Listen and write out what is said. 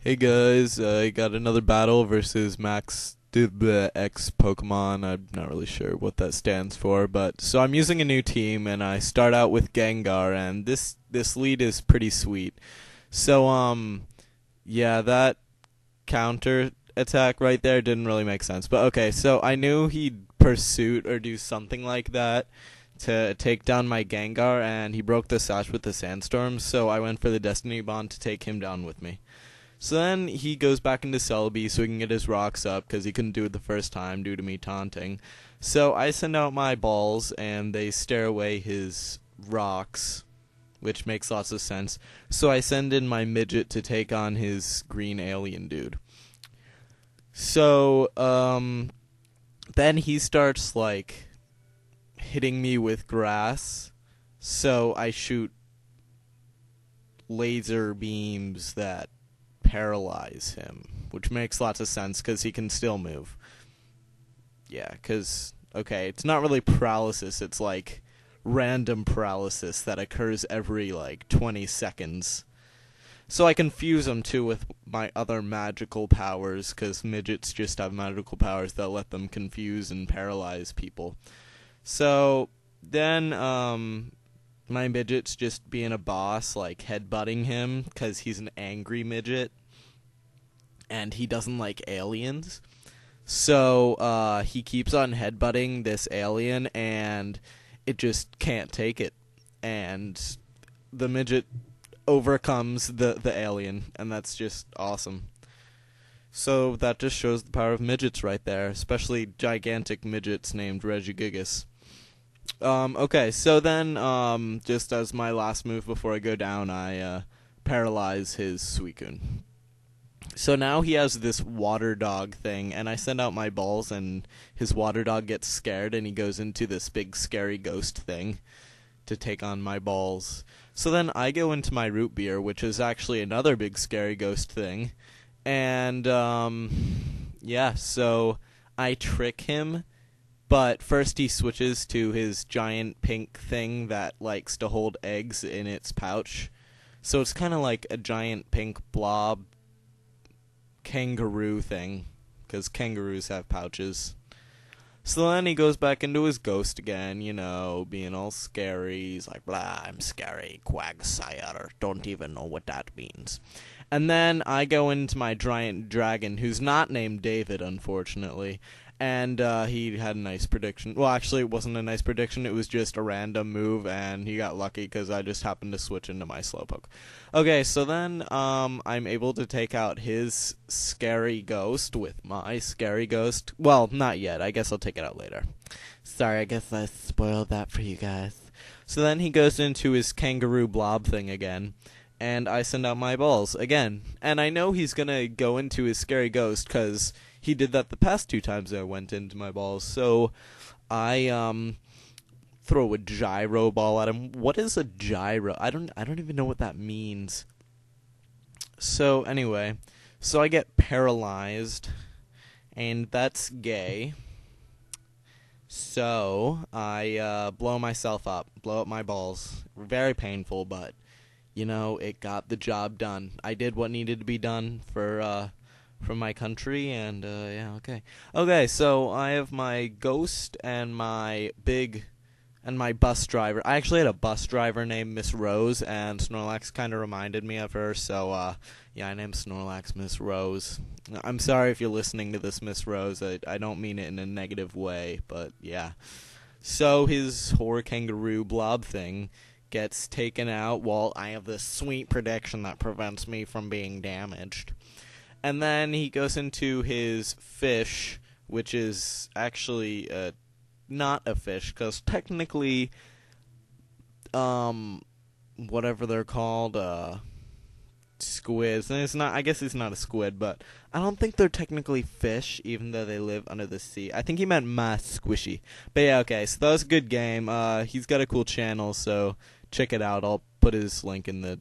Hey guys, I got another battle versus Max X Pokemon. I'm not really sure what that stands for, but so I'm using a new team and I start out with Gengar and this lead is pretty sweet. So yeah, that counter attack right there didn't really make sense. But okay, so I knew he'd pursuit or do something like that to take down my Gengar, and he broke the sash with the sandstorm, so I went for the Destiny Bond to take him down with me. So then he goes back into Celebi so he can get his rocks up because he couldn't do it the first time due to me taunting. So I send out my balls and they stare away his rocks, which makes lots of sense. So I send in my midget to take on his green alien dude. So then he starts like hitting me with grass. So I shoot laser beams that paralyze him, which makes lots of sense because he can still move. Yeah, because, okay, it's not really paralysis, it's like random paralysis that occurs every like 20 seconds. So I confuse him too with my other magical powers, because midgets just have magical powers that let them confuse and paralyze people. So then my midget's just being a boss, like headbutting him because he's an angry midget and he doesn't like aliens. So he keeps on headbutting this alien and it just can't take it. And the midget overcomes the alien, and that's just awesome. So that just shows the power of midgets right there, especially gigantic midgets named Regigigas. Okay, so then, just as my last move before I go down, I paralyze his Suicune. So now he has this water dog thing, and I send out my balls, and his water dog gets scared, and he goes into this big scary ghost thing to take on my balls. So then I go into my root beer, which is actually another big scary ghost thing, and, yeah, so I trick him. But first he switches to his giant pink thing that likes to hold eggs in its pouch. So it's kind of like a giant pink blob kangaroo thing, because kangaroos have pouches. So then he goes back into his ghost again, you know, being all scary. He's like, blah, I'm scary, Quagsire, don't even know what that means. And then I go into my giant dragon, who's not named David, unfortunately. And he had a nice prediction. Well, actually, it wasn't a nice prediction. It was just a random move, and he got lucky because I just happened to switch into my Slowpoke. Okay, so then I'm able to take out his scary ghost with my scary ghost. Well, not yet. I guess I'll take it out later. Sorry, I guess I spoiled that for you guys. So then he goes into his kangaroo blob thing again, and I send out my balls again. And I know he's going to go into his scary ghost because he did that the past two times I went into my balls. So I throw a gyro ball at him. What is a gyro? I don't even know what that means. So anyway, so I get paralyzed, and that's gay. So I blow myself up, blow up my balls. Very painful, but you know, it got the job done. I did what needed to be done for my country, and yeah, okay. Okay, so I have my ghost and my bus driver. I actually had a bus driver named Miss Rose, and Snorlax kind of reminded me of her, so yeah, I named Snorlax Miss Rose. I'm sorry if you're listening to this, Miss Rose. I don't mean it in a negative way, but yeah. So his horror kangaroo blob thing gets taken out while I have this sweet prediction that prevents me from being damaged. And then he goes into his fish, which is actually not a fish, because technically, whatever they're called, squids. And it's not. I guess it's not a squid, but I don't think they're technically fish, even though they live under the sea. I think he meant mast squishy. But yeah, okay. So that was a good game. He's got a cool channel, so check it out. I'll put his link in the